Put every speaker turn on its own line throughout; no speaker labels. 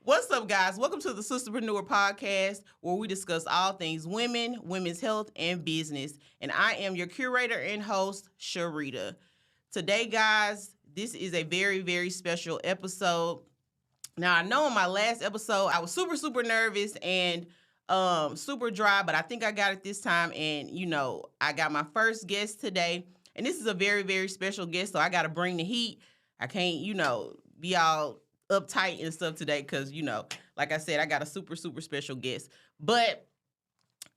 What's up, guys? Welcome to the Sisterpreneur Podcast, where we discuss all things women, women's health, and business. And I am your curator and host, Sharita. Today, guys, this is a very, very special episode. Now, I know in my last episode, I was super nervous and super dry, but I think I got it this time. And, I got my first guest today. And this is a very, very special guest, so I got to bring the heat. I can't, be all uptight and stuff today because, like I said, I got a super special guest. But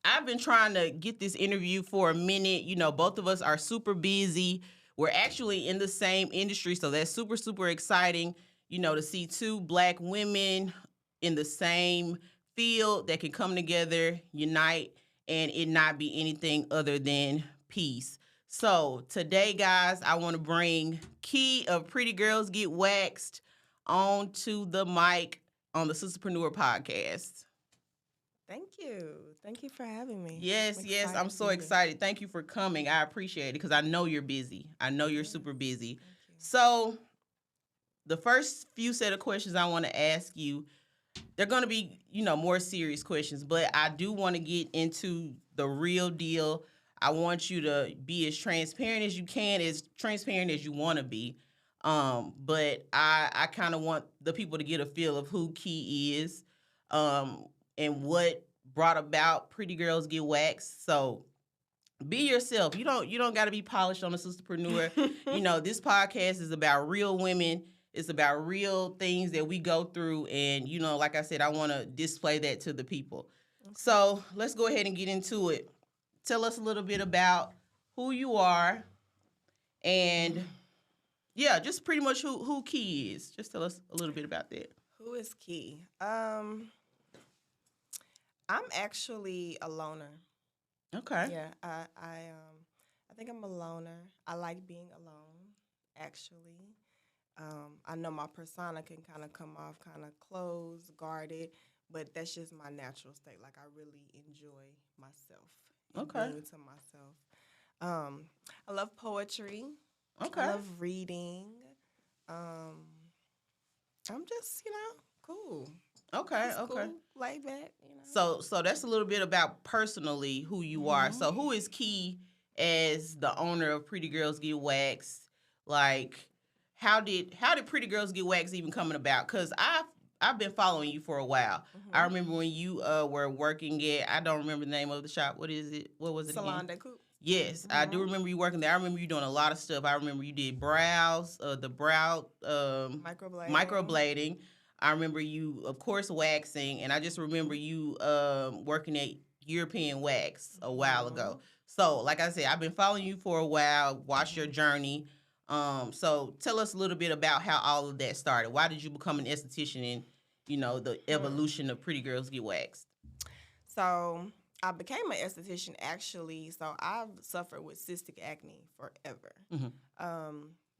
I've been trying to get this interview for a minute. Both of us are super busy. We're actually in the same industry, so that's super exciting, to see two Black women in the same field that can come together, unite, and it not be anything other than peace. So today, guys, I want to bring Key of Pretty Girls Get Waxed onto the mic on the Sisterpreneur Podcast.
Thank you. Thank you for having me.
Yes, I'm so excited. Thank you for coming. I appreciate it because I know you're busy. I know you're super busy. So the first few set of questions I want to ask you, they're going to be, more serious questions, but I do want to get into the real deal. I want you to be as transparent as you can, as transparent as you want to be. But I kind of want the people to get a feel of who Key is, and what brought about Pretty Girls Get Waxed. So be yourself. You don't got to be polished on a Sisterpreneur. This podcast is about real women. It's about real things that we go through. And, like I said, I want to display that to the people. Okay. So let's go ahead and get into it. Tell us a little bit about who you are and, yeah, just pretty much who Key is. Just tell us a little bit about that.
Who is Key? I'm actually a loner.
Okay.
Yeah, I think I'm a loner. I like being alone, actually. I know my persona can kind of come off kind of closed, guarded, but that's just my natural state. Like, I really enjoy myself.
Okay.
Being to myself. I love poetry.
Okay.
I love reading. I'm just, cool.
Okay.
Just
okay.
Cool, laid back,
So that's a little bit about personally who you are. So who is Key as the owner of Pretty Girls Get Waxed? Like, how did Pretty Girls Get Waxed even coming about? Because I've been following you for a while. I remember when you were working at, I don't remember the name of the shop. What is it? What was it
Salon
again?
de Coupe.
Yes, I do remember you working there. I remember you doing a lot of stuff. I remember you did the brow microblading. I remember you, of course, waxing, and I just remember you working at European Wax a while ago. So, like I said, I've been following you for a while, watched your journey. So tell us a little bit about how all of that started. Why did you become an esthetician and, the evolution of Pretty Girls Get Waxed?
So I became an esthetician, actually. So I've suffered with cystic acne forever.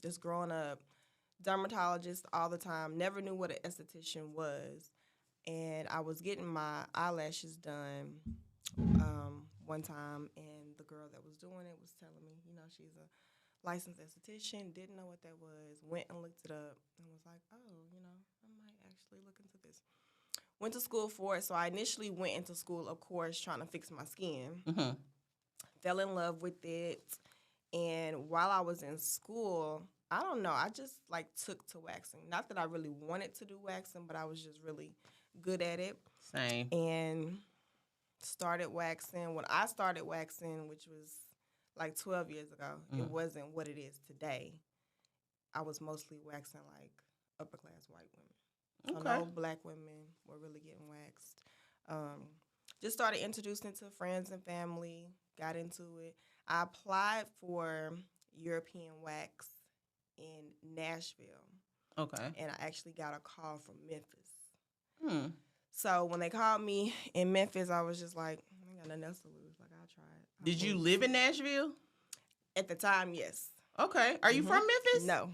Just growing up, dermatologist all the time, never knew what an esthetician was. And I was getting my eyelashes done one time, and the girl that was doing it was telling me, she's a licensed esthetician, didn't know what that was, went and looked it up, and was like, oh, I might actually look into this. Went to school for it, so I initially went into school, of course, trying to fix my skin. Fell in love with it, and while I was in school, I don't know, I just, took to waxing. Not that I really wanted to do waxing, but I was just really good at it.
Same.
And started waxing. When I started waxing, which was 12 years ago, it wasn't what it is today. I was mostly waxing upper class white women.
Okay.
So no Black women were really getting waxed. Just started introducing it to friends and family, got into it. I applied for European Wax in Nashville.
Okay.
And I actually got a call from Memphis. So when they called me in Memphis, I was just like, I ain't got nothing else to lose. I'll try it.
Did you live in Nashville?
At the time, yes.
Okay. Are you from Memphis?
No.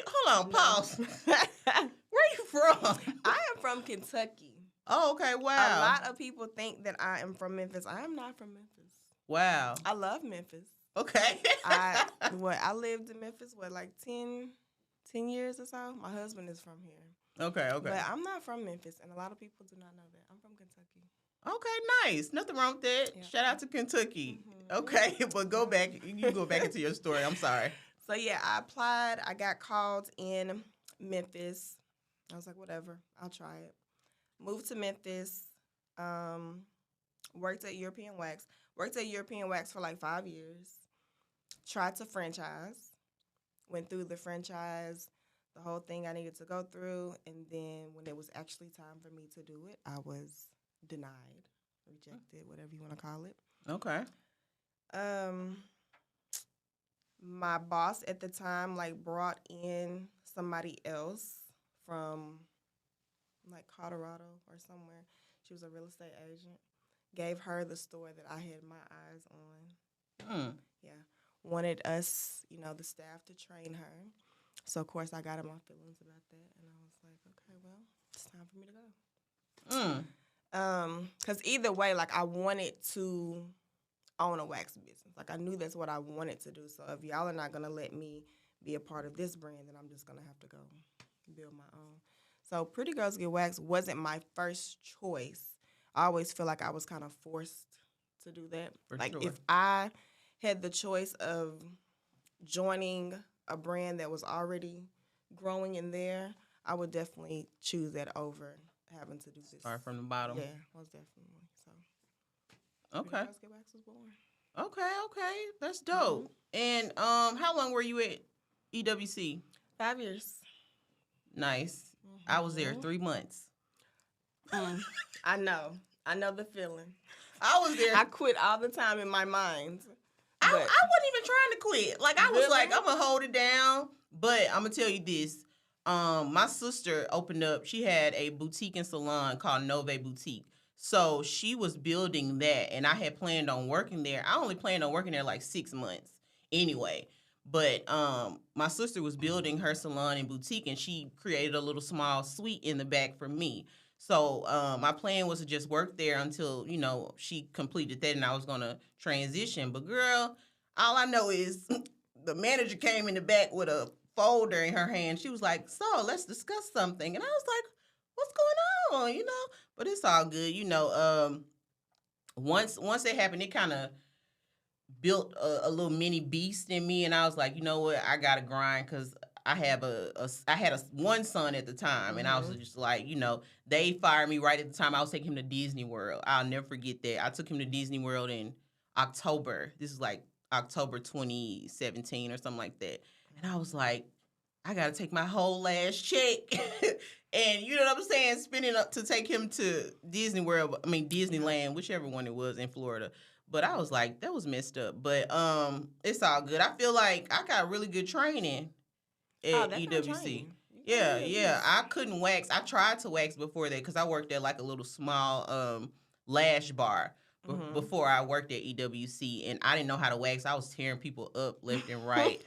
Hold on, pause. Where you from?
I am from Kentucky.
Oh, okay, wow.
A lot of people think that I am from Memphis. I am not from Memphis.
Wow.
I love Memphis.
Okay.
I lived in Memphis, 10 10 years or so. My husband is from here.
Okay.
But I'm not from Memphis, and a lot of people do not know that. I'm from Kentucky.
Okay, nice. Nothing wrong with that.
Yeah.
Shout out to Kentucky.
Mm-hmm.
Okay, but go back. You go back into your story. I'm sorry.
So, yeah, I applied. I got called in Memphis. I was like, whatever. I'll try it. Moved to Memphis. Worked at European Wax. Worked at European Wax for like 5 years. Tried to franchise. Went through the franchise, the whole thing I needed to go through. And then when it was actually time for me to do it, I was denied, rejected, whatever you want to call it.
Okay.
My boss at the time brought in somebody else from Colorado or somewhere. She was a real estate agent. Gave her the store that I had my eyes on. Yeah. Wanted us, the staff to train her. So, of course, I got in my feelings about that. And I was like, okay, well, it's time for me to go. Because either way, I wanted to own a wax business. I knew that's what I wanted to do. So if y'all are not going to let me be a part of this brand, then I'm just going to have to go build my own. So Pretty Girls Get Waxed wasn't my first choice. I always feel like I was kind of forced to do that.
Sure.
If I had the choice of joining a brand that was already growing in there, I would definitely choose that over having to do this.
Start from the bottom.
Yeah, most definitely. So
okay.
Pretty Girls Get Waxed was born.
Okay. That's dope. And how long were you at EWC?
5 years.
Nice. I was there 3 months.
I know the feeling.
I was there.
I quit all the time in my mind.
I wasn't even trying to quit. I was
really?
like, I'm going to hold it down. But I'm going to tell you this. My sister opened up, she had a boutique and salon called Nove Boutique. So she was building that, and I had planned on working there. I only planned on working there 6 months anyway. But my sister was building her salon and boutique, and she created a little small suite in the back for me. So my plan was to just work there until, she completed that and I was going to transition. But, girl, all I know is the manager came in the back with a folder in her hand. She was like, so let's discuss something. And I was like, what's going on, But it's all good. Once it happened, it kind of built a little mini beast in me. And I was like, you know what? I got to grind because I had one son at the time, and I was just like, they fired me right at the time. I was taking him to Disney World. I'll never forget that. I took him to Disney World in October. This is October 2017 or something like that. And I was like, I got to take my whole last check. And you know what I'm saying? Spending up to take him to Disneyland, whichever one it was in Florida. But I was like, that was messed up. But it's all good. I feel like I got really good training at EWC. Yeah. I couldn't wax. I tried to wax before that because I worked at a little small lash bar before I worked at EWC, and I didn't know how to wax. I was tearing people up left and right,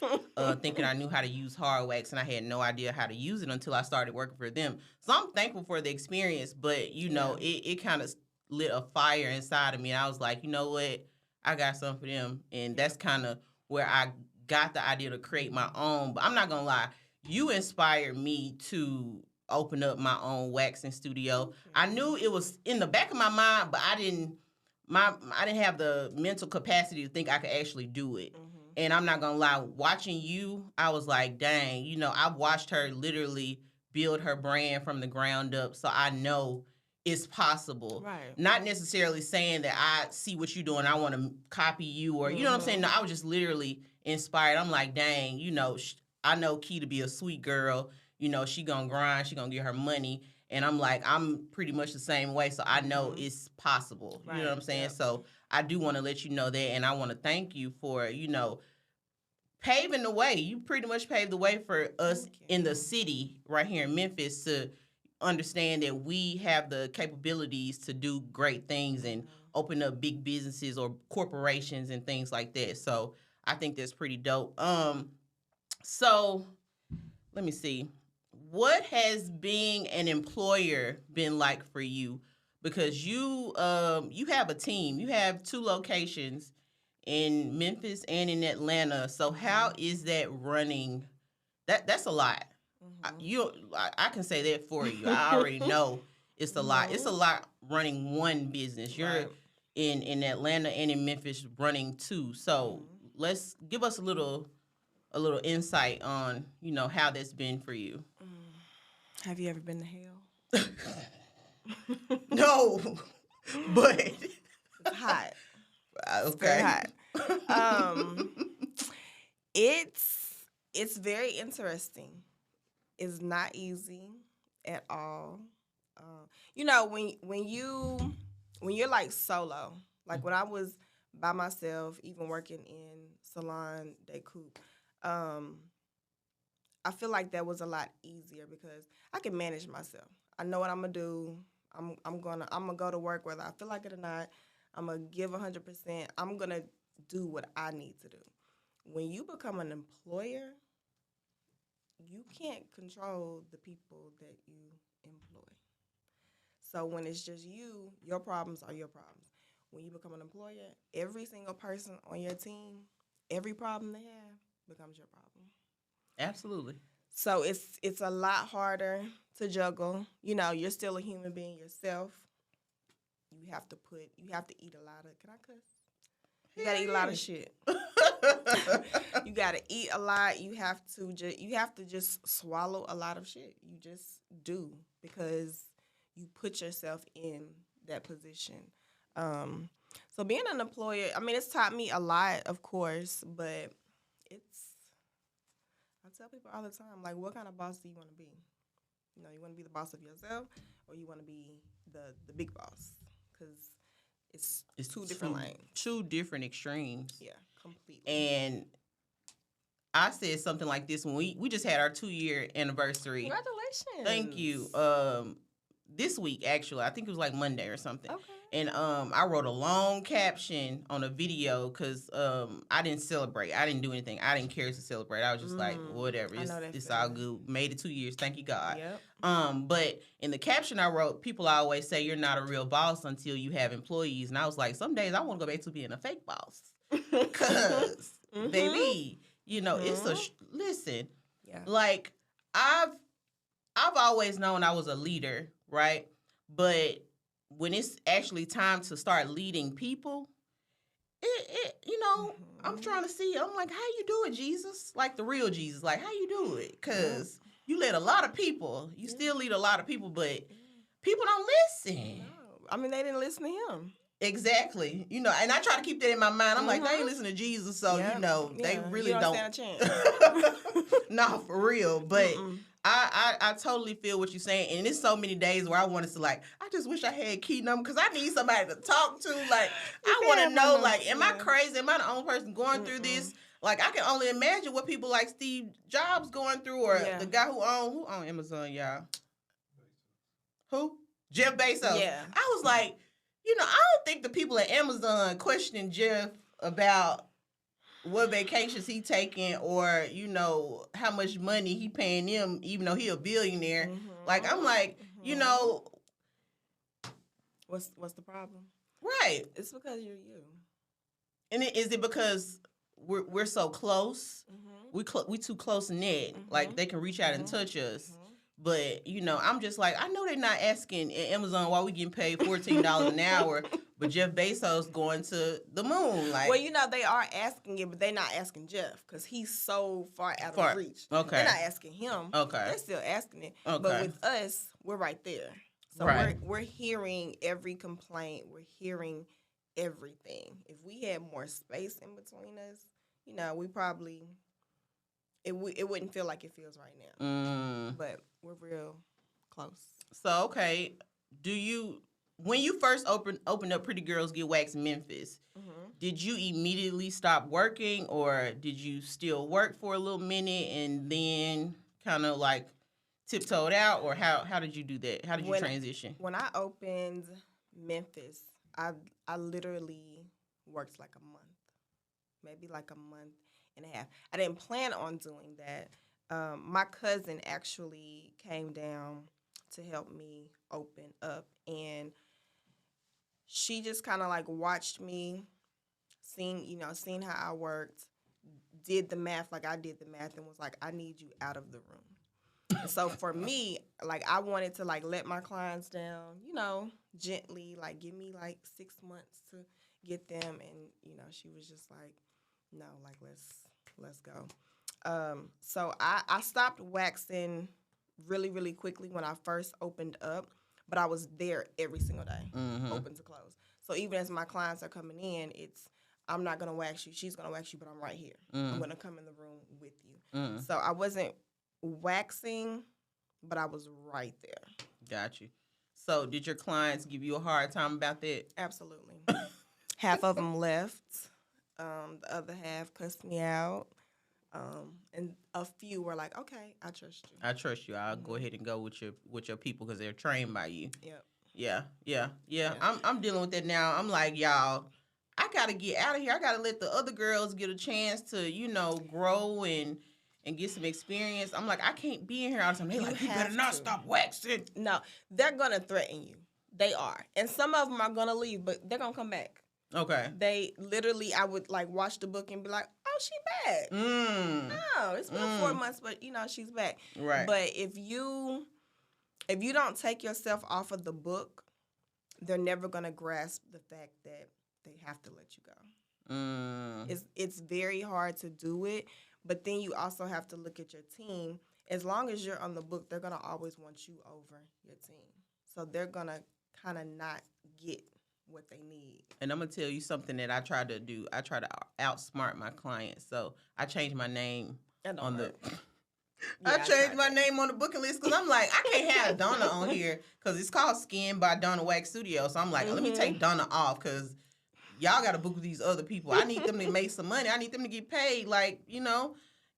thinking I knew how to use hard wax, and I had no idea how to use it until I started working for them. So I'm thankful for the experience, but it kind of lit a fire inside of me, and I was like, you know what? I got something for them, and that's kind of where I got the idea to create my own. But I'm not gonna lie, you inspired me to open up my own waxing studio. Okay. I knew it was in the back of my mind, but I didn't have the mental capacity to think I could actually do it. And I'm not gonna lie, watching you, I was like, dang, I've watched her literally build her brand from the ground up, so I know it's possible.
Right.
Not necessarily saying that I see what you're doing, I want to copy you, or you know what I'm saying? No, I was just literally inspired. I'm like, dang, I know Key to be a sweet girl. She gonna grind, she gonna get her money. And I'm like, I'm pretty much the same way, so I know it's possible. Right. You know what I'm saying? Yep. So I do want to let you know that, and I want to thank you for, paving the way. You pretty much paved the way for us in the city right here in Memphis to understand that we have the capabilities to do great things and open up big businesses or corporations and things like that. So I think that's pretty dope. So let me see. What has being an employer been like for you? Because you have a team. You have 2 locations in Memphis and in Atlanta. So how is that running? That's a lot. I can say that for you. I already know it's a lot. It's a lot running one business. You're in Atlanta and in Memphis running two. So let's give us a little insight on how that's been for you.
Have you ever been to hell?
No, but
it's hot.
Okay.
It's very hot. It's very interesting. It's not easy at all. When you're like solo, like when I was by myself, even working in salon de coupe, I feel like that was a lot easier because I can manage myself. I know what I'm gonna do. I'm gonna go to work whether I feel like it or not. I'm gonna give 100%. I'm gonna do what I need to do. When you become an employer, you can't control the people that you employ. So when it's just you, your problems are your problems. When you become an employer, every single person on your team, every problem they have becomes your problem.
Absolutely.
So it's a lot harder to juggle. You're still a human being yourself. You have to eat a lot of, can I cuss? You gotta eat a lot of shit. You gotta eat a lot. You have to just swallow a lot of shit. You just do because you put yourself in that position. So being an employer, it's taught me a lot, of course, but I tell people all the time, like, what kind of boss do you want to be? You want to be the boss of yourself, or you want to be the big boss? Because it's two different lanes.
Two different extremes.
Yeah, completely.
And I said something like this when we just had our 2-year anniversary.
Congratulations.
Thank you. This week, actually, I think it was like Monday or something.
Okay.
And I wrote a long caption on a video because I didn't celebrate. I didn't do anything. I didn't care to celebrate. I was just like, whatever. It's all good. Made it 2 years. Thank you, God.
Yep.
But in the caption I wrote, people always say you're not a real boss until you have employees. And I was like, some days I want to go back to being a fake boss. Because, baby, it's listen.
Yeah.
Like, I've always known I was a leader, right? But when it's actually time to start leading people, I'm trying to see. I'm like, how you do it, Jesus? Like the real Jesus. Like, how you do it? Because you led a lot of people. You still lead a lot of people, but people don't listen.
No. They didn't listen to him.
Exactly. And I try to keep that in my mind. I'm like, they ain't listen to Jesus, so, they really don't.
Stand a chance.
No, for real. But I totally feel what you're saying. And there's so many days where I wanted to, I just wish I had key number because I need somebody to talk to. I want to know, am I crazy? Am I the only person going through this? I can only imagine what people like Steve Jobs going through or the guy who owned Amazon, y'all. Who? Jeff Bezos.
Yeah.
I was like, I don't think the people at Amazon questioning Jeff about what vacations he taking or, how much money he paying them, even though he a billionaire. I'm like,
What's the problem?
Right.
It's because you're you.
And is it because we're so close? We too close knit. They can reach out and touch us. But, I'm just like, I know they're not asking at Amazon why we getting paid $14 an hour, but Jeff Bezos going to the moon.
Well, they are asking it, but they're not asking Jeff because he's so far out of reach.
Okay.
They're not asking him.
Okay.
They're still asking it.
Okay.
But with us, we're right there. So we're hearing every complaint. We're hearing everything. If we had more space in between us, we probably... It wouldn't feel like it feels right now. But we're real close.
So, okay, when you first opened up Pretty Girls Get Waxed Memphis, did you immediately stop working or did you still work for a little minute and then kind of tiptoed out, or how did you do that? How did you transition?
When I opened Memphis, I literally worked a month, maybe a month and a half. I didn't plan on doing that. My cousin actually came down to help me open up, and she just kind of watched me, seen how I worked, did the math like I did the math, and was like, I need you out of the room. So for me, like I wanted to like let my clients down, gently, like give me like 6 months to get them, and she was just like, no, like let's go. So I stopped waxing really, really quickly when I first opened up, but I was there every single day, open to close. So even as my clients are coming in, I'm not gonna wax you, she's gonna wax you, but I'm right here. I'm gonna come in the room with you. So I wasn't waxing, but I was right there.
Got you. So did your clients give you a hard time about that?
Absolutely. Half of them left. The other half cussed me out. And a few were like, okay, I trust you.
I trust you. I'll go ahead and go with your people because they're trained by you.
Yep.
Yeah. I'm dealing with that now. I'm like, y'all, I gotta get out of here. I gotta let the other girls get a chance to, grow and get some experience. I'm like, I can't be in here all the time. They're like, you better not stop waxing.
No, they're gonna threaten you. They are. And some of them are gonna leave, but they're gonna come back.
Okay.
They literally, I would like watch the book and be like, oh, she back. No, it's been 4 months, but she's back.
Right.
But if you don't take yourself off of the book, they're never gonna grasp the fact that they have to let you go. It's very hard to do it, but then you also have to look at your team. As long as you're on the book, they're gonna always want you over your team. So they're gonna kind of not get what they need.
And I'm gonna tell you something that I try to do. I try to outsmart my clients. So I changed my name on the. I changed my name on the booking list because I'm like, I can't have Donna on here because it's called Skin by Donna Wax Studio. So I'm like, let me take Donna off because y'all got to book with these other people. I need them to make some money. I need them to get paid. Like,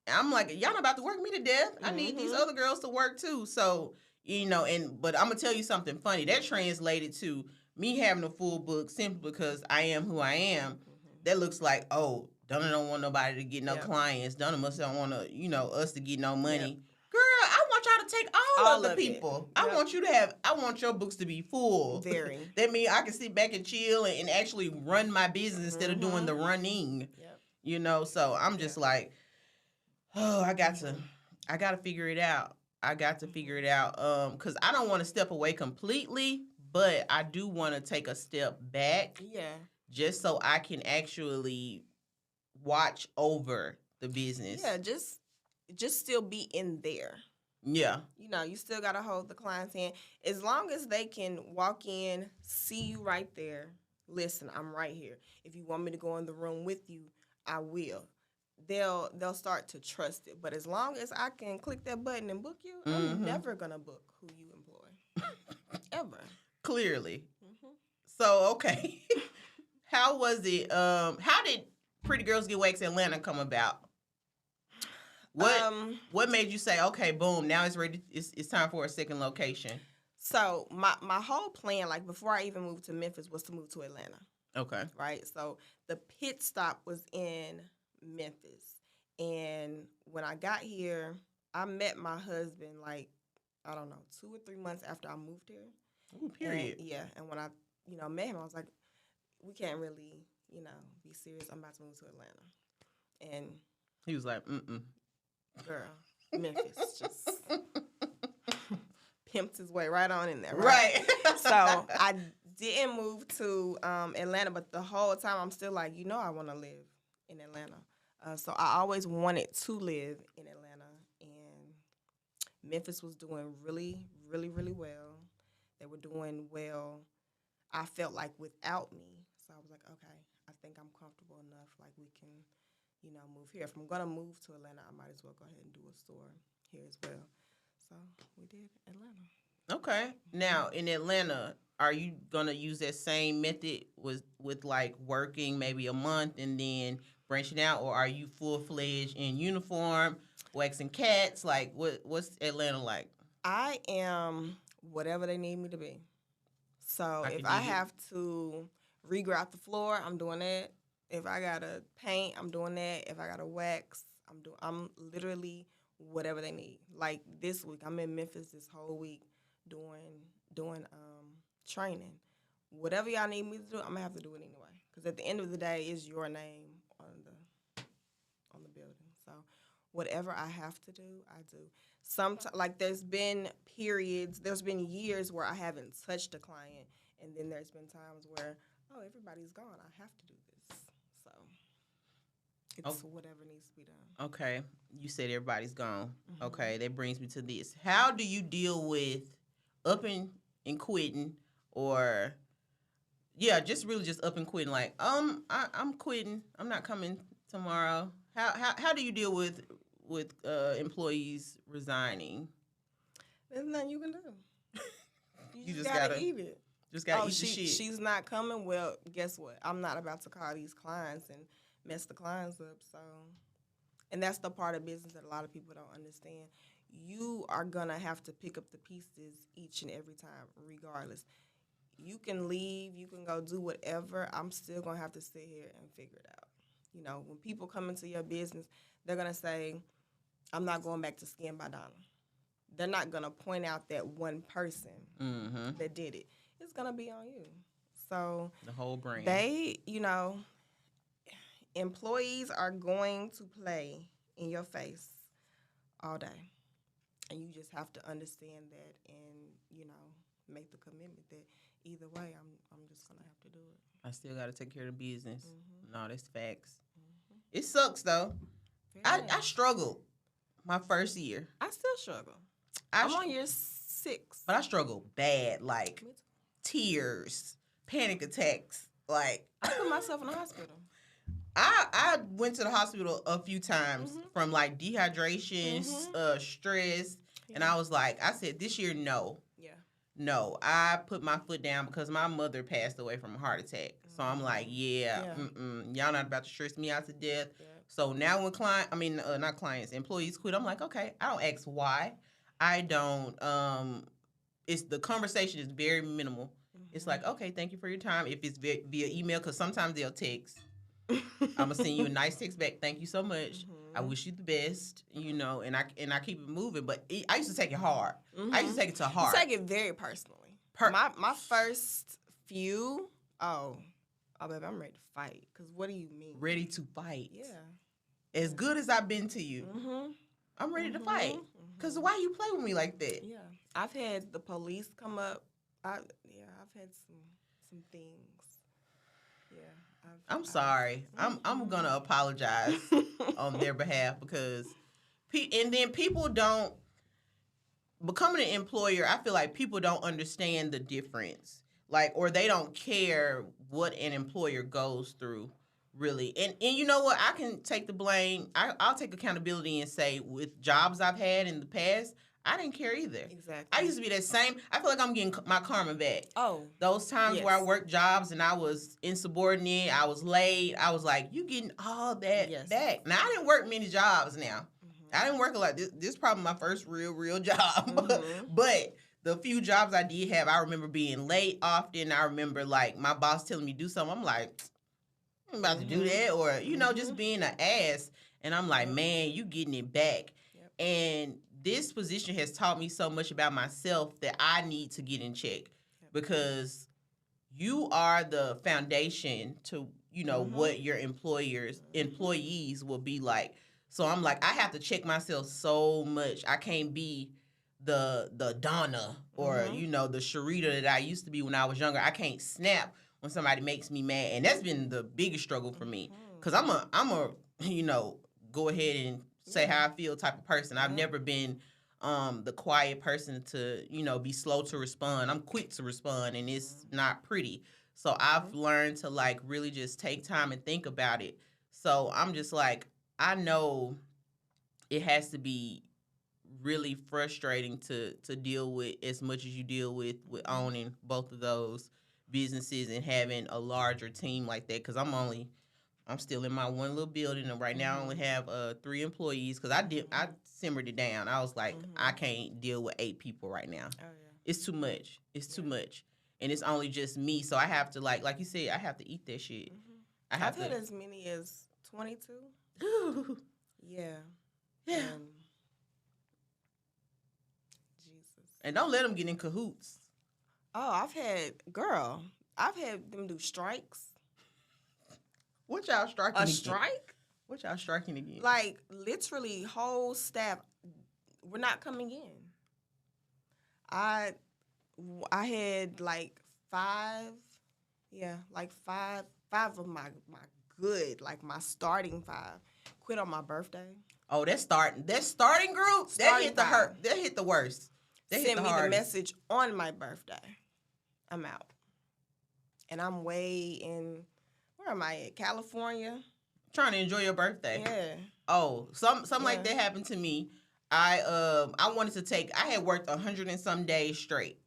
I'm like, y'all not about to work me to death. I need these other girls to work too. So, but I'm gonna tell you something funny. That translated to me having a full book simply because I am who I am. That looks like, oh, Donna don't want nobody to get no clients. Donna must don't want to, us to get no money. Yep. Girl, I want y'all to take all of the people. Yep. I want your books to be full.
Very.
That means I can sit back and chill and actually run my business instead of doing the running. Yep. So I'm just like, oh, I got to figure it out. I got to figure it out. Because I don't want to step away completely, but I do want to take a step back.
Yeah.
Just so I can actually watch over the business.
Yeah, just still be in there.
Yeah.
You still got to hold the client's hand. As long as they can walk in, see you right there. Listen, I'm right here. If you want me to go in the room with you, I will. They'll start to trust it. But as long as I can click that button and book you, I'm never going to book who you employ. Ever.
Clearly. So, okay. How was it? How did Pretty Girls Get Waxed Atlanta come about? What made you say, okay, boom, now it's ready? It's time for a second location.
So my whole plan, like before I even moved to Memphis, was to move to Atlanta.
Okay.
Right. So the pit stop was in Memphis, and when I got here, I met my husband like 2 or 3 months after I moved here.
Ooh, period.
And when I met him, I was like, we can't really, be serious. I'm about to move to Atlanta. And
he was like,
girl, Memphis just pimped his way right on in there.
Right.
So I didn't move to Atlanta, but the whole time I'm still like, I want to live in Atlanta. So I always wanted to live in Atlanta. And Memphis was doing really, really, really well. They were doing well, I felt like, without me. So I was like, okay, I think I'm comfortable enough. Like, we can, move here. If I'm going to move to Atlanta, I might as well go ahead and do a store here as well. So we did Atlanta.
Okay. Now, in Atlanta, are you going to use that same method with like working maybe a month and then branching out? Or are you full-fledged in uniform, waxing cats? Like, what's Atlanta like?
I am whatever they need me to be. So if I have to regrout the floor, I'm doing that. If I gotta paint, I'm doing that. If I gotta wax, I'm literally whatever they need. Like this week, I'm in Memphis this whole week doing training. Whatever y'all need me to do, I'm gonna have to do it anyway. Because at the end of the day, it's your name on the building. So whatever I have to do, I do. Sometimes, like, there's been years where I haven't touched a client, and then there's been times where, oh, everybody's gone. I have to do this. So it's whatever needs to be done.
Okay. You said everybody's gone. Mm-hmm. Okay. That brings me to this. How do you deal with upping and quitting, or just up and quitting? Like, I'm quitting. I'm not coming tomorrow. How do you deal with employees resigning?
There's nothing you can do. You just gotta eat it.
Just gotta eat the shit.
She's not coming. Well, guess what? I'm not about to call these clients and mess the clients up. So, and that's the part of business that a lot of people don't understand. You are gonna have to pick up the pieces each and every time, regardless. You can leave. You can go do whatever. I'm still gonna have to sit here and figure it out. You know, when people come into your business, they're gonna say, "I'm not going back to Skin by Donna." They're not going to point out that one person that did it. It's going to be on you. So
the whole brand.
Employees are going to play in your face all day. And you just have to understand that and, make the commitment that either way, I'm just going to have to do it.
I still got to take care of the business. No, that's facts. It sucks, though. I struggled my first year.
I still struggle. I'm on year 6.
But I struggled bad, like tears, panic attacks. Like,
I put myself in the hospital.
I went to the hospital a few times from like dehydration, stress, and I was like, I said, this year, no. Yeah. No, I put my foot down because my mother passed away from a heart attack. So I'm like, y'all not about to stress me out to death. Yeah. So now when employees quit, I'm like, okay, I don't ask why. I don't, the conversation is very minimal. It's like, okay, thank you for your time. If it's via email, because sometimes they'll text. I'm going to send you a nice text back. Thank you so much. I wish you the best, and I keep it moving. But I used to take it hard. I used to take it to heart.
I take it very personally. My first few, baby, I'm ready to fight. Because what do you mean?
Ready to fight. Yeah. As good as I've been to you, I'm ready to fight. Because why you play with me like that?
Yeah. I've had the police come up. I've had some things. Yeah.
I'm sorry. I'm going to apologize on their behalf because people don't, becoming an employer, I feel like people don't understand the difference. Like, or they don't care what an employer goes through. Really. And you know what? I can take the blame. I'll take accountability and say with jobs I've had in the past, I didn't care either. Exactly. I used to be that same. I feel like I'm getting my karma back. Oh. Those times where I worked jobs and I was insubordinate, I was late, I was like, you getting all that back. Now, I didn't work many jobs now. I didn't work a lot. This is probably my first real job. But the few jobs I did have, I remember being late often. I remember, like, my boss telling me to do something. I'm like, I'm about to do that, or just being an ass, and I'm like, man, you getting it back. And this position has taught me so much about myself that I need to get in check because you are the foundation to what your employees will be like. So I'm like, I have to check myself so much. I can't be the Donna or the Sharita that I used to be when I was younger. I can't snap when somebody makes me mad. And that's been the biggest struggle for me. Because I'm a go ahead and say how I feel type of person. I've never been the quiet person to, be slow to respond. I'm quick to respond, and it's not pretty. So I've learned to, like, really just take time and think about it. So I'm just like, I know it has to be really frustrating to deal with as much as you deal with owning both of those businesses and having a larger team like that, because I'm still in my one little building, and right now I only have 3 employees because I simmered it down. I was like, I can't deal with 8 people right now. Oh, yeah. It's too much. It's too much, and it's only just me. So I have to like you said, I have to eat that shit.
I've had as many as 22. Yeah. Jesus.
And don't let them get in cahoots.
Oh, I've had them do strikes.
What y'all striking?
A strike?
What y'all striking again?
Like, literally, whole staff, we're not coming in. I had like five of my good, like my starting five, quit on my birthday.
Oh, that starting group that hit the worst. They hit
Sent
the
me
hardest.
the message on my birthday. I'm out, and I'm way in. Where am I at? California.
Trying to enjoy your birthday.
Yeah.
Oh, something like that happened to me. I wanted to take. I had worked 100 and some days straight,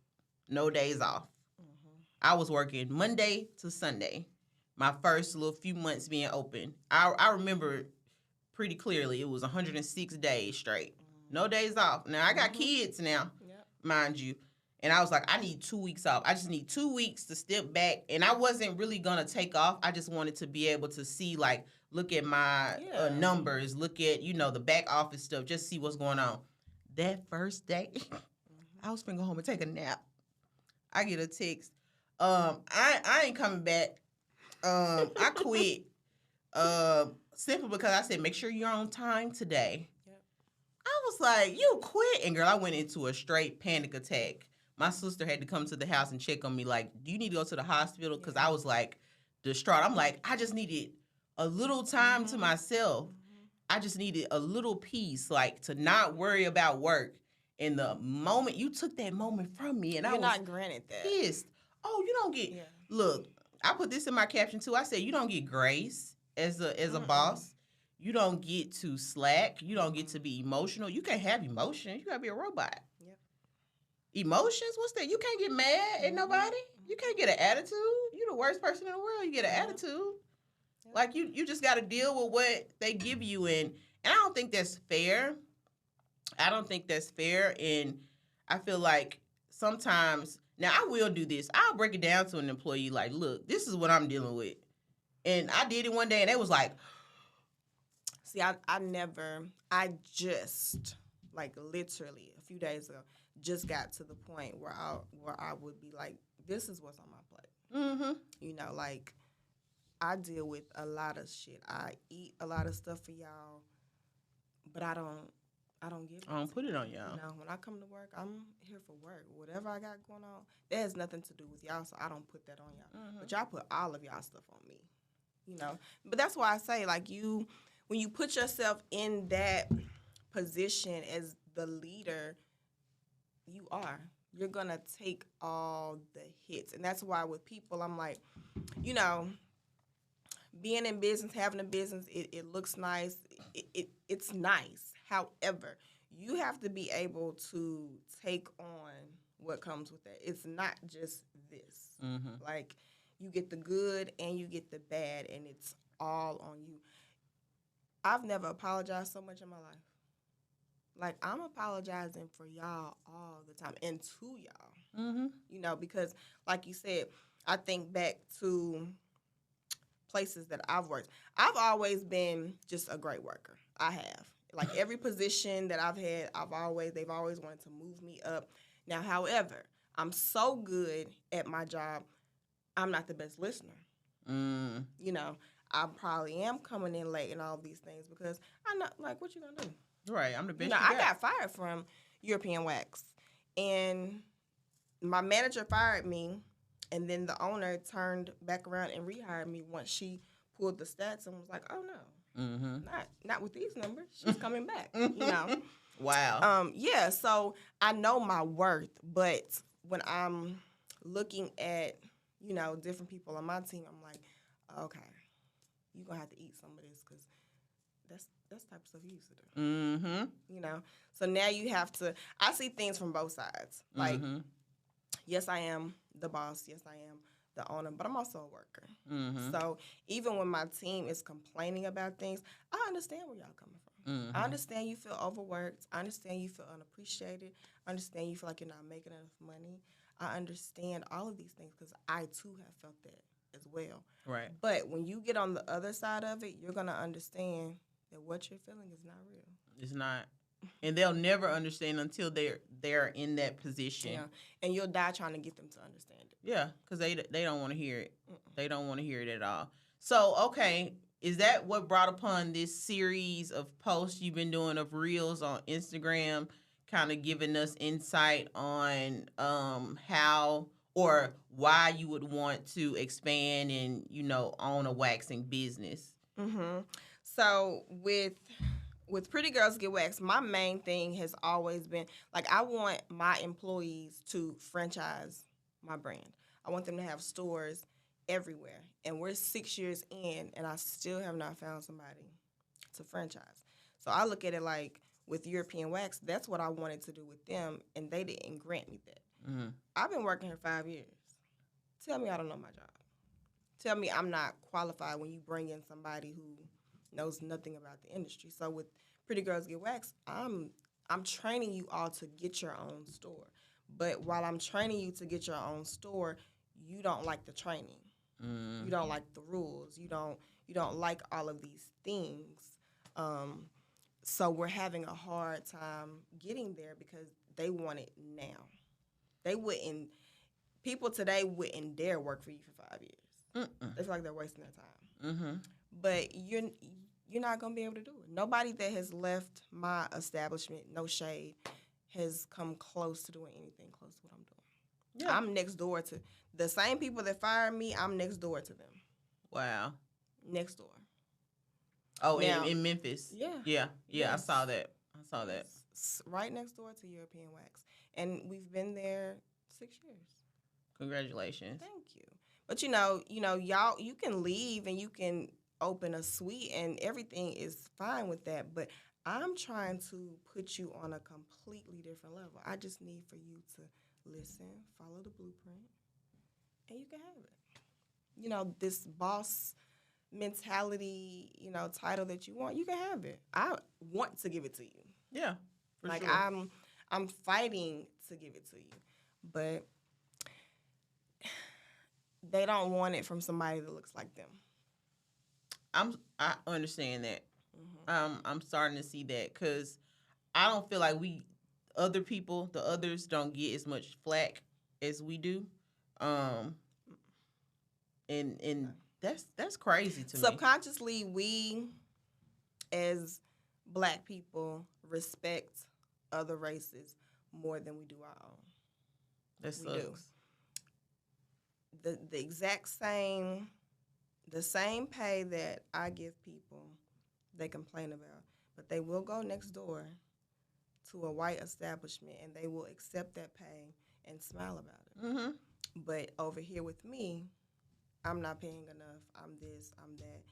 no days off. Mm-hmm. I was working Monday to Sunday. My first little few months being open, I remember pretty clearly. It was 106 days straight, no days off. Now I got kids now, mind you, and I was like, I need 2 weeks off. I just need 2 weeks to step back, and I wasn't really gonna take off. I just wanted to be able to see, like, look at my numbers, look at the back office stuff, just see what's going on. That first day, I was finna go home and take a nap. I get a text. I ain't coming back. I quit. Simply because I said, make sure you're on time today. Yep. I was like, you quit. And girl, I went into a straight panic attack. My sister had to come to the house and check on me, like, do you need to go to the hospital? Because I was like distraught. I'm like, I just needed a little time to myself. I just needed a little peace, like, to not worry about work. And the moment you took that moment from me, and
You're
I was
not granted that.
Pissed. Oh, you don't get look. I put this in my caption too. I said you don't get grace as a boss. You don't get to slack. You don't get to be emotional. You can't have emotions. You gotta be a robot. Yep. Emotions? What's that? You can't get mad at nobody. You can't get an attitude. You're the worst person in the world. You get an attitude. Yep. Like you just gotta deal with what they give you, and I don't think that's fair. I don't think that's fair, and I feel like sometimes. Now, I will do this. I'll break it down to an employee like, look, this is what I'm dealing with. And I did it one day, and they was like...
See, I just, like, literally, a few days ago, just got to the point where I would be like, this is what's on my plate. Mm-hmm. You know, like, I deal with a lot of shit. I eat a lot of stuff for y'all, but I don't give it.
I don't put it on y'all.
You know, when I come to work, I'm here for work. Whatever I got going on, that has nothing to do with y'all, so I don't put that on y'all. Mm-hmm. But y'all put all of y'all stuff on me, you know. But that's why I say, like, when you put yourself in that position as the leader, you're going to take all the hits. And that's why with people, I'm like, you know, being in business, having a business, it looks nice. It's nice. However, you have to be able to take on what comes with that. It's not just this. Mm-hmm. Like, you get the good and you get the bad, and it's all on you. I've never apologized so much in my life. Like, I'm apologizing for y'all all the time, and to y'all. Mm-hmm. You know, because, like you said, I think back to places that I've worked. I've always been just a great worker. I have. Like, every position that I've had, they've always wanted to move me up. Now, however, I'm so good at my job, I'm not the best listener. Mm. You know, I probably am coming in late and all these things because I'm not, like, what you gonna do?
Right, I'm the best.
You know, I got fired from European Wax, and my manager fired me, and then the owner turned back around and rehired me once she pulled the stats and was like, oh, no. Mm-hmm. Not with these numbers. She's coming back, you know.
Wow.
Yeah, so I know my worth, but when I'm looking at, you know, different people on my team, I'm like, okay, you're going to have to eat some of this because that's the type of stuff you used to do. Mm-hmm. You know? So now you have to, I see things from both sides. Like, yes, I am the boss. Yes, I am the owner, but I'm also a worker. Mm-hmm. So even when my team is complaining about things, I understand where y'all coming from. Mm-hmm. I understand you feel overworked. I understand you feel unappreciated. I understand you feel like you're not making enough money. I understand all of these things because I, too, have felt that as well.
Right.
But when you get on the other side of it, you're going to understand that what you're feeling is not real.
It's not. And they'll never understand until they're in that position.
Yeah. And you'll die trying to get them to understand it.
Yeah, because they don't want to hear it. Mm-mm. They don't want to hear it at all. So, okay, is that what brought upon this series of posts you've been doing of reels on Instagram, kind of giving us insight on how or why you would want to expand and, own a waxing business?
Mm-hmm. So with Pretty Girls Get Waxed, my main thing has always been like I want my employees to franchise my brand. I want them to have stores everywhere. And we're 6 years in, and I still have not found somebody to franchise. So I look at it like with European Wax, that's what I wanted to do with them, and they didn't grant me that.
Mm-hmm.
I've been working here 5 years. Tell me I don't know my job. Tell me I'm not qualified when you bring in somebody who knows nothing about the industry. So with Pretty Girls Get Waxed, I'm training you all to get your own store. But while I'm training you to get your own store, you don't like the training. Mm. You don't like the rules. You don't like all of these things. So we're having a hard time getting there because they want it now. People today wouldn't dare work for you for 5 years. Mm-mm. They feel like they're wasting their time. Mm-hmm. But you're not going to be able to do it. Nobody that has left my establishment, no shade, has come close to doing anything close to what I'm doing. Yeah. I'm next door to the same people that fired me. I'm next door to them.
Wow.
Next door.
Oh, now, in Memphis.
Yeah.
Yeah. Yes. I saw that.
It's right next door to European Wax. And we've been there 6 years.
Congratulations.
Thank you. But y'all, you can leave and you can open a suite and everything is fine with that. But I'm trying to put you on a completely different level. I just need for you to listen, follow the blueprint, and you can have it. This boss mentality, title that you want, you can have it. I want to give it to you.
Yeah, for
like
sure.
I'm fighting to give it to you, but they don't want it from somebody that looks like them.
I understand that. Mm-hmm. I'm starting to see that because I don't feel like the others don't get as much flack as we do. And that's crazy to me.
Subconsciously, we as Black people respect other races more than we do our own.
That sucks.
The exact same, the same pay that I give people, they complain about, but they will go next door to a white establishment and they will accept that pay and smile about it. Mm-hmm. But over here with me, I'm not paying enough. I'm this, I'm that.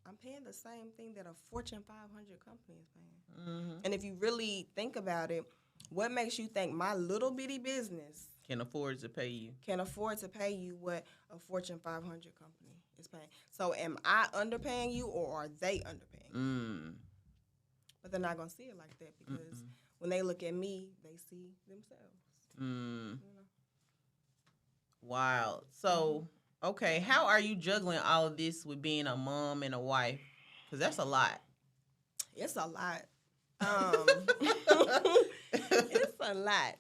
I'm paying the same thing that a Fortune 500 company is paying. Mm-hmm. And if you really think about it, what makes you think my little bitty business
can afford to pay you
what a Fortune 500 company is paying? So am I underpaying you or are they underpaying you? But they're not going to see it like that because when they look at me, they see themselves.
Wow. So, okay, how are you juggling all of this with being a mom and a wife? Because that's a lot.
It's a lot. It's a lot.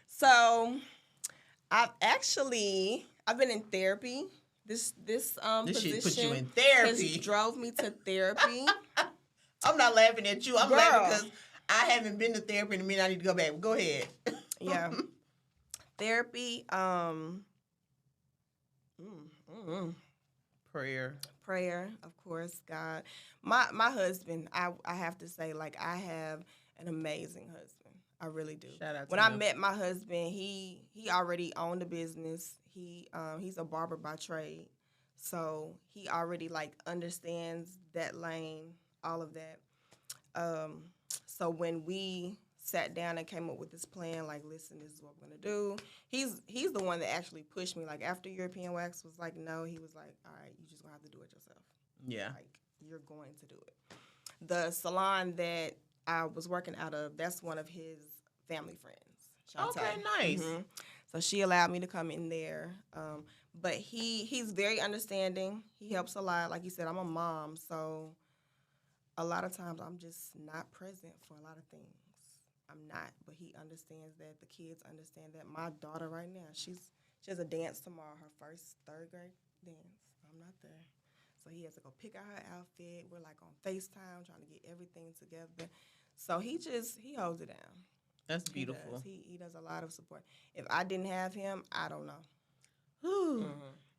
So, I've been in therapy. This position
shit put you in therapy.
Has drove me to therapy.
I'm not laughing at you. I'm laughing because I haven't been to therapy in a minute. I need to go back. Go ahead.
Yeah. Therapy. Prayer, of course, God. My husband, I have to say, like, I have an amazing husband. I really do.
Shout out to
when
him.
I met my husband, he already owned a business. He's a barber by trade. So he already, like, understands that lane, all of that. So when we sat down and came up with this plan, like, listen, this is what we're going to do. He's the one that actually pushed me. Like, after European Wax was like, no, he was like, all right, you just going to have to do it yourself.
Yeah.
Like, you're going to do it. The salon that I was working out of, that's one of his family friends. Shantae.
Okay, nice. Mm-hmm.
So she allowed me to come in there. But he's very understanding. He helps a lot. Like you said, I'm a mom, so a lot of times I'm just not present for a lot of things. I'm not, but he understands that. The kids understand that. My daughter right now, she has a dance tomorrow, her first third grade dance. I'm not there. So he has to go pick out her outfit. We're like on FaceTime trying to get everything together. So he holds it down.
That's beautiful.
He does a lot of support. If I didn't have him, I don't know.
Ooh.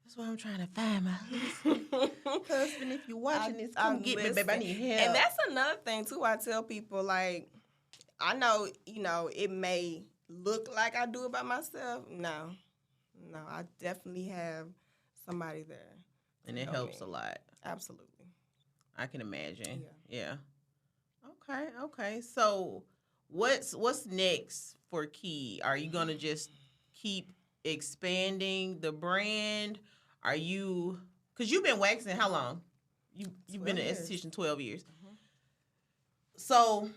That's why I'm trying to find my husband. If you're watching this, come get me, baby. I need help.
And that's another thing, too. I tell people, like, I know, it may look like I do it by myself. No, I definitely have somebody there.
And it helps a lot.
Absolutely.
I can imagine. Yeah. Okay. So what's next for Key? Are you going to just keep expanding the brand? Are you, because you've been waxing how long? You've been an esthetician 12 years. Mm-hmm. So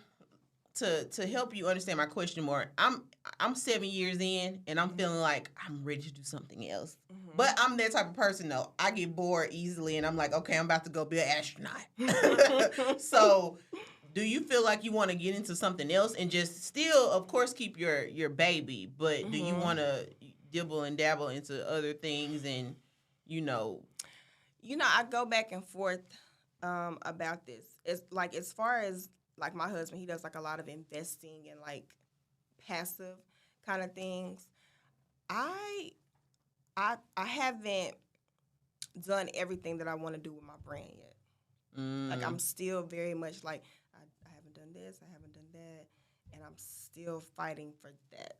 to help you understand my question more, I'm 7 years in and I'm feeling like I'm ready to do something else. Mm-hmm. But I'm that type of person though. I get bored easily and I'm like, okay, I'm about to go be an astronaut. So do you feel like you want to get into something else and just still, of course, keep your baby, but do you want to dibble and dabble into other things and,
I go back and forth about this. It's like, as far as like my husband, he does like a lot of investing and like passive kind of things. I haven't done everything that I want to do with my brand yet. Like I'm still very much like I haven't done this, I haven't done that, and I'm still fighting for that.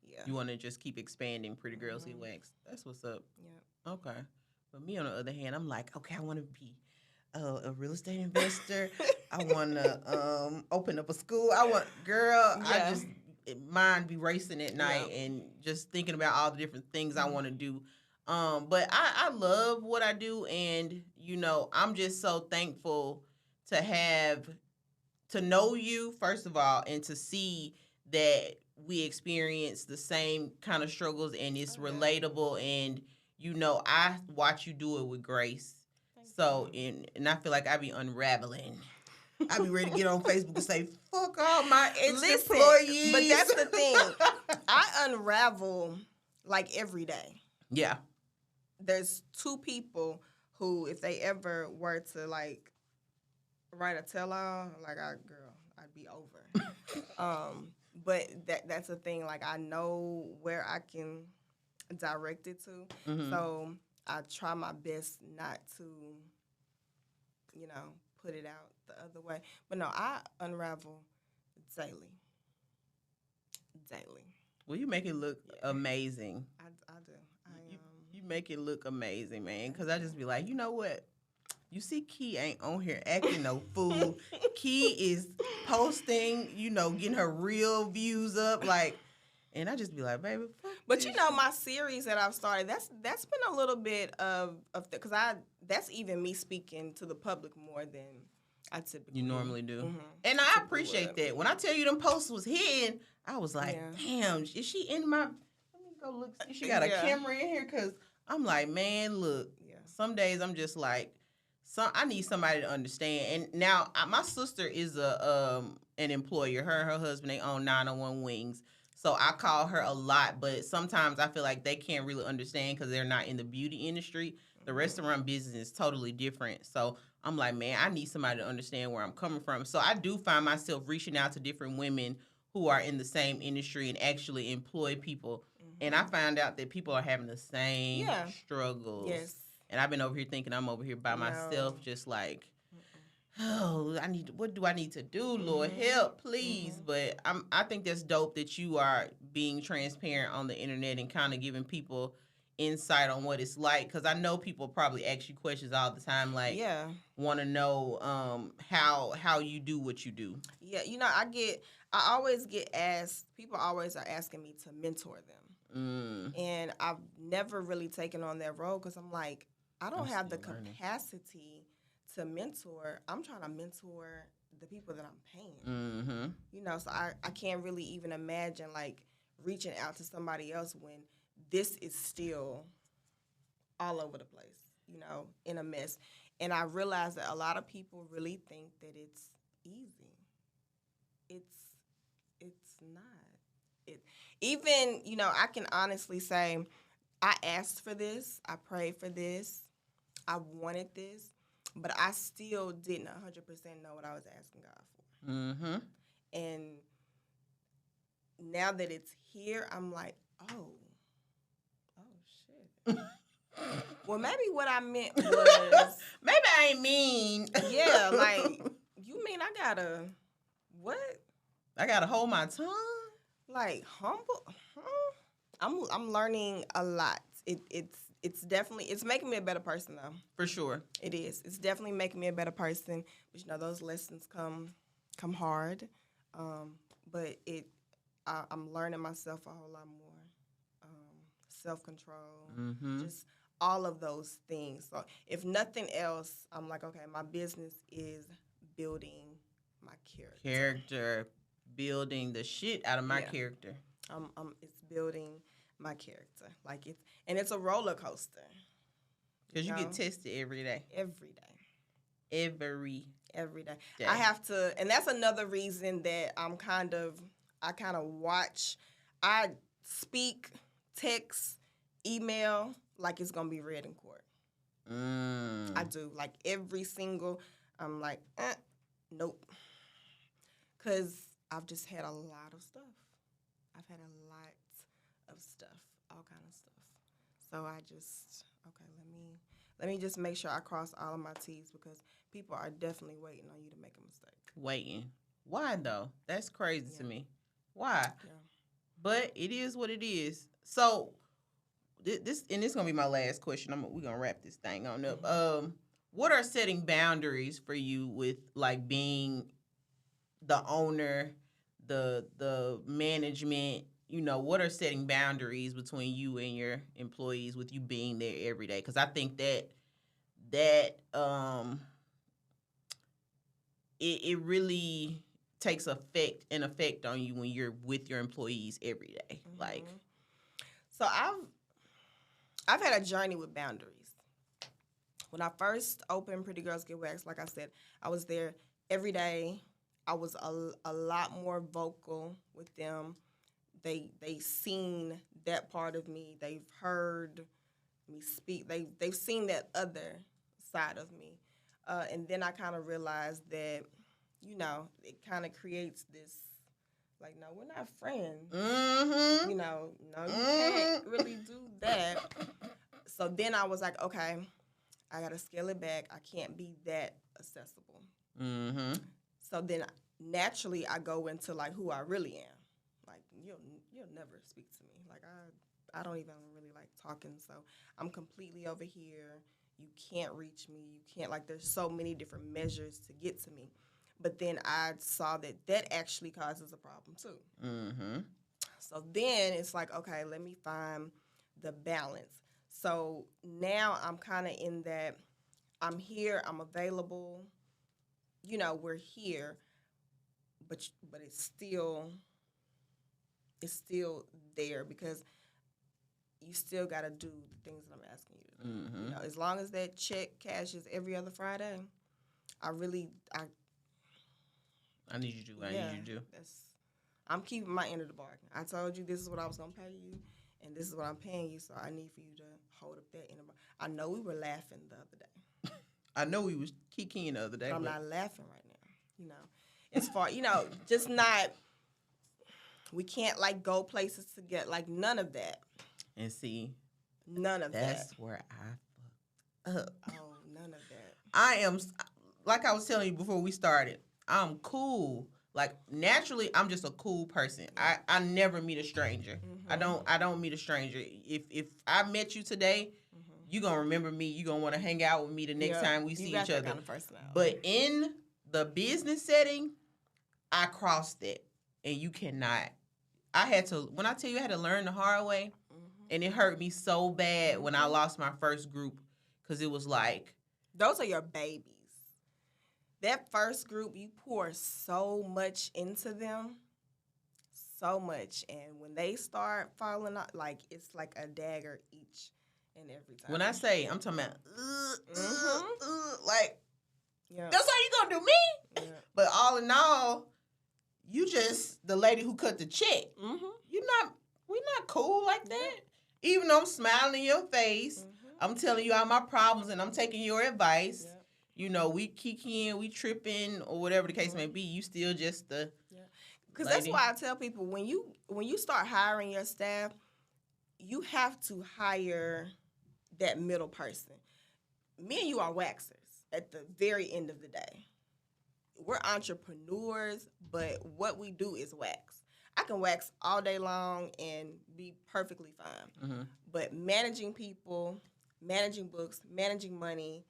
Yeah.
You want to just keep expanding Pretty Girls Get Waxed. That's what's up.
Yeah.
Okay. But me, on the other hand, I'm like, okay, I want to be a real estate investor. I want to open up a school. I just, mind be racing at night and just thinking about all the different things I want to do. But I love what I do. And, I'm just so thankful to know you, first of all, and to see that we experience the same kind of struggles and it's relatable. And, I watch you do it with grace. And I feel like I be unraveling. I be ready to get on Facebook and say, fuck all my ex-employees.
But that's the thing. I unravel like every day.
Yeah.
There's two people who, if they ever were to like write a tell-all, like, I'd be over. But that's the thing. Like, I know where I can direct it to. Mm-hmm. So I try my best not to, put it out the other way. But no, I unravel daily.
Well, you make it look amazing.
I do.
You make it look amazing, man. Because I just be like, you know what? You see Key ain't on here acting no fool. Key is posting, getting her real views up, like, and I just be like, baby, fuck
but
this.
My series that I've started, that's been a little bit of because that's even me speaking to the public more than I typically
normally do. Mm-hmm. And I appreciate that. When I tell you them posts was hidden, I was like, damn, is she in my? Let me go look. See, she got a camera in here because I'm like, man, look. Yeah. Some days I'm just like, I need somebody to understand. And now my sister is an employer. Her and her husband, they own 901 Wings. So I call her a lot, but sometimes I feel like they can't really understand because they're not in the beauty industry. The restaurant business is totally different. So I'm like, man, I need somebody to understand where I'm coming from. So I do find myself reaching out to different women who are in the same industry and actually employ people. Mm-hmm. And I find out that people are having the same struggles. Yes. And I've been over here thinking I'm over here by myself, just like, what do I need to do, Lord? Help, please. Mm-hmm. But I think that's dope that you are being transparent on the internet and kind of giving people insight on what it's like. Because I know people probably ask you questions all the time, like, want to know how you do what you do.
Yeah, I always get asked, people always are asking me to mentor them. And I've never really taken on that role because I'm like, I don't have the capacity to mentor. I'm trying to mentor the people that I'm paying. Mm-hmm. So I can't really even imagine like reaching out to somebody else when this is still all over the place, in a mess. And I realize that a lot of people really think that it's easy. It's not. I can honestly say I asked for this. I prayed for this. I wanted this, but I still didn't 100% know what I was asking God for.
Mm-hmm.
And now that it's here, I'm like, oh shit. Well, maybe what I meant was
maybe I ain't mean.
Yeah, like you mean I gotta what?
I gotta hold my tongue.
Like humble? I'm learning a lot. It's definitely it's making me a better person though.
For sure,
it is. It's definitely making me a better person. But you know those lessons come hard. But I'm learning myself a whole lot more. Self-control, just all of those things. So if nothing else, I'm like, okay, my business is building my character.
Building the shit out of my character.
It's building my character. Like it's a roller coaster.
Because you get tested every day.
Every day. I have to, and that's another reason that I kind of watch. I speak, text, email like it's gonna be read in court. I do, like every single. I'm like, nope, because I've just had a lot of stuff. I've had a lot of stuff, all kind of stuff. So I just let me just make sure I cross all of my T's because people are definitely waiting on you to make a mistake.
Waiting. Why though? That's crazy to me. Why? Yeah. But it is what it is. So this is gonna be my last question. We're gonna wrap this thing on up. What are setting boundaries for you with like being the owner, the management? You know, what are setting boundaries between you and your employees with you being there every day? Because I think that it really takes an effect on you when you're with your employees every day. Like,
so I've had a journey with boundaries. When I first opened Pretty Girls Get Waxed, like I said, I was there every day. I was a lot more vocal with them. They seen that part of me. They've heard me speak. They've seen that other side of me. And then I kind of realized that, you know, it kind of creates this, like, no, we're not friends.
Mm-hmm.
You know, no, you can't really do that. So then I was like, okay, I got to scale it back. I can't be that accessible.
Mm-hmm.
So then naturally I go into, like, who I really am. Like, you'll never speak to me. Like, I don't even really like talking. So I'm completely over here. You can't reach me. You can't, like, there's so many different measures to get to me. But then I saw that actually causes a problem, too.
Mm-hmm.
So then it's like, okay, let me find the balance. So now I'm kind of in that I'm here, I'm available. You know, we're here, but it's still there because you still got to do the things that I'm asking you to do.
Mm-hmm.
You know, as long as that check cashes every other Friday, I need you to do. I'm keeping my end of the bargain. I told you this is what I was going to pay you, and this is what I'm paying you, so I need for you to hold up that end of the bargain. I know we were laughing the other day.
I know we was kikiing the other day.
But I'm not laughing right now. You know, as far, you know, just not, we can't, like, go places together. Like, none of that.
And see,
none of that.
That's where I fucked up.
Oh, none of that.
I am, like I was telling you before we started, I'm cool. Like, naturally, I'm just a cool person. I never meet a stranger. Mm-hmm. I don't meet a stranger. If I met you today, you're going to remember me. You're going to want to hang out with me the next time we see each other.
Kind of personality.
But in the business setting, I crossed it. And you cannot. When I tell you I had to learn the hard way, and it hurt me so bad when I lost my first group, because it was like.
Those are your babies. That first group, you pour so much into them. So much. And when they start falling out, like, it's like a dagger each and every time.
When I say, I'm talking about, like,
yeah.
That's how you gonna do me? Yeah. But all in all, you just the lady who cut the check. We're not cool like that. Even though I'm smiling in your face, I'm telling you all my problems, and I'm taking your advice.
Yep.
You know, we kikiing, we tripping, or whatever the case may be. You still just the
because that's why I tell people when you start hiring your staff, you have to hire that middle person. Me and you are waxers at the very end of the day. We're entrepreneurs, but what we do is wax. I can wax all day long and be perfectly fine.
Mm-hmm.
But managing people, managing books, managing money,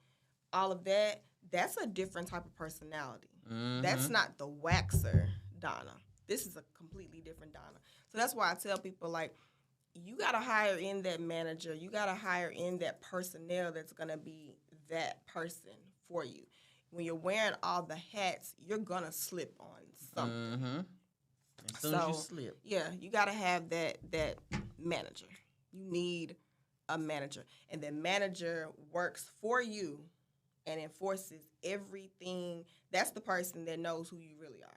all of that, that's a different type of personality.
Mm-hmm.
That's not the waxer Donna. This is a completely different Donna. So that's why I tell people, like, you got to hire in that manager. You got to hire in that personnel that's going to be that person for you. When you're wearing all the hats, you're going to slip on something.
Mm-hmm. As soon as you slip.
Yeah, you got to have that manager. You need a manager. And the manager works for you and enforces everything. That's the person that knows who you really are.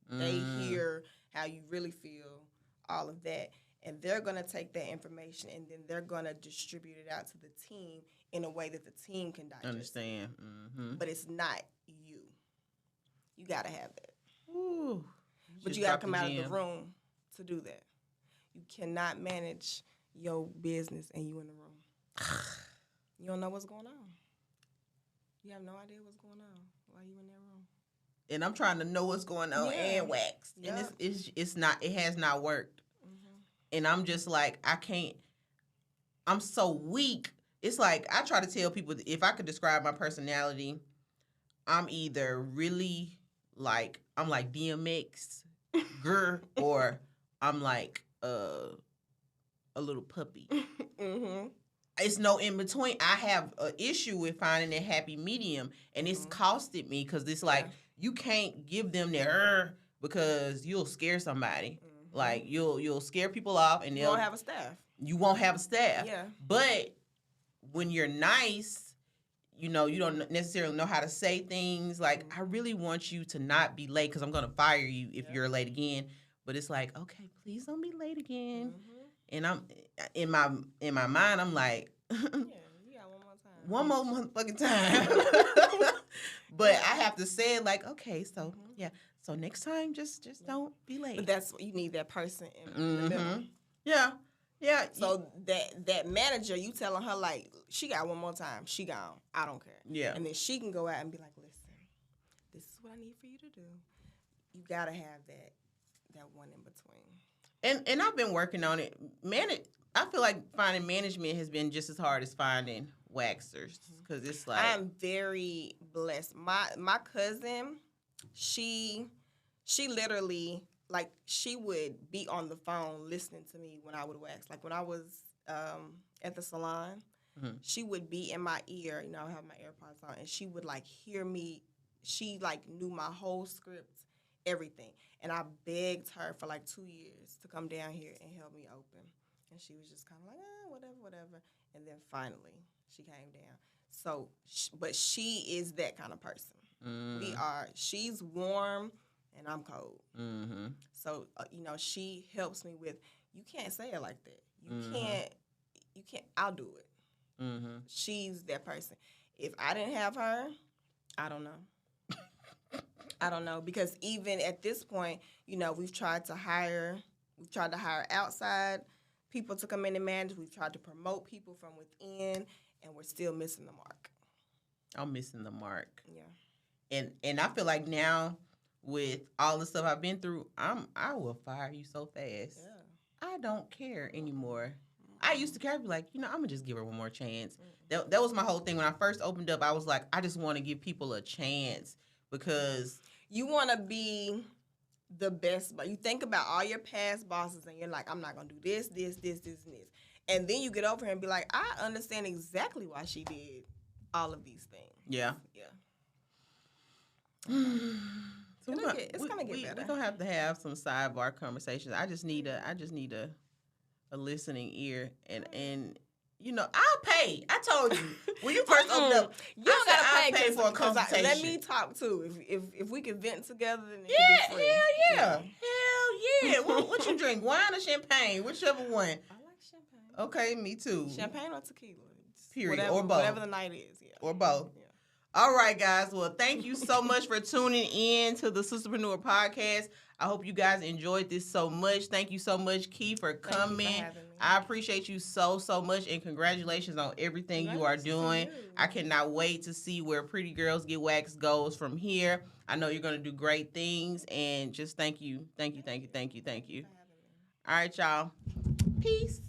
They hear how you really feel, all of that. And they're going to take that information and then they're going to distribute it out to the team in a way that the team can digest.
Understand. Mm-hmm.
But it's not you. You got to have that.
Ooh.
But you got to come out of the room to do that. You cannot manage your business and you in the room. You don't know what's going on. You have no idea what's going on while you in that room.
And I'm trying to know what's going on and wax.
Yeah.
And it's not, it has not worked.
Mm-hmm.
And I'm just like, I can't, I'm so weak. It's like, I try to tell people, if I could describe my personality, I'm either really like, I'm like DMX, girl, or I'm like a little puppy.
Mm-hmm.
It's no in between. I have an issue with finding that happy medium, and it's costed me because it's like, you can't give them their because you'll scare somebody. Mm-hmm. Like you'll scare people off, and
you won't have a staff.
You won't have a staff.
Yeah.
But when you're nice, you know, you don't necessarily know how to say things. Like, I really want you to not be late because I'm gonna fire you if you're late again. But it's like, okay, please don't be late again. Mm-hmm. And I'm in my mind, I'm like,
yeah, you got
one more motherfucking time. But I have to say it like, okay, so so next time, just don't be late.
But that's you need that person in the middle.
Yeah. Yeah.
So that manager, you telling her like, she got one more time, she gone. I don't care.
Yeah.
And then she can go out and be like, listen, this is what I need for you to do. You gotta have that one in between.
And I've been working on it. I feel like finding management has been just as hard as finding waxers because it's like
I'm very blessed. My cousin, she literally like she would be on the phone listening to me when I would wax. Like when I was at the salon, she would be in my ear. You know, I have my AirPods on, and she would like hear me. She like knew my whole script, everything. And I begged her for like 2 years to come down here and help me open. And she was just kind of like, whatever. And then finally, she came down. So, but she is that kind of person. She's warm and I'm cold. Mm-hmm. So, she helps me with, you can't say it like that. You can't, I'll do it. Mm-hmm. She's that person. If I didn't have her, I don't know. I don't know, because even at this point, we've tried to hire outside people to come in and manage. We've tried to promote people from within, and we're still missing the mark.
I'm missing the mark.
Yeah.
And I feel like now with all the stuff I've been through, I will fire you so fast. Yeah. I don't care anymore. I used to care, be like, I'm gonna just give her one more chance. That was my whole thing when I first opened up. I was like, I just want to give people a chance because
you want to be the best. But you think about all your past bosses, and you're like, I'm not gonna do this, and this. And then you get over here and be like, I understand exactly why she did all of these things.
Yeah.
Yeah.
So
it's gonna get better.
We're gonna have some sidebar conversations. I just need a listening ear and I'll pay. I told you when you first opened up.
You don't gotta
pay for a consultation.
Let me talk too. If we can vent together, then it can be free.
Hell yeah. What you drink? Wine or champagne? Whichever one.
I like champagne.
Okay, me too.
Champagne or tequila?
Period.
Whatever,
Or both.
Whatever the night is. Yeah.
Or both.
Yeah.
All right, guys. Well, thank you so much for tuning in to the Sisterpreneur Podcast. I hope you guys enjoyed this so much. Thank you so much, Key, for coming.
Thank you for having me.
I appreciate you so much, and congratulations on everything you are doing. I cannot wait to see where Pretty Girls Get Waxed goes from here. I know you're going to do great things, and just thank you. All right, y'all. Peace.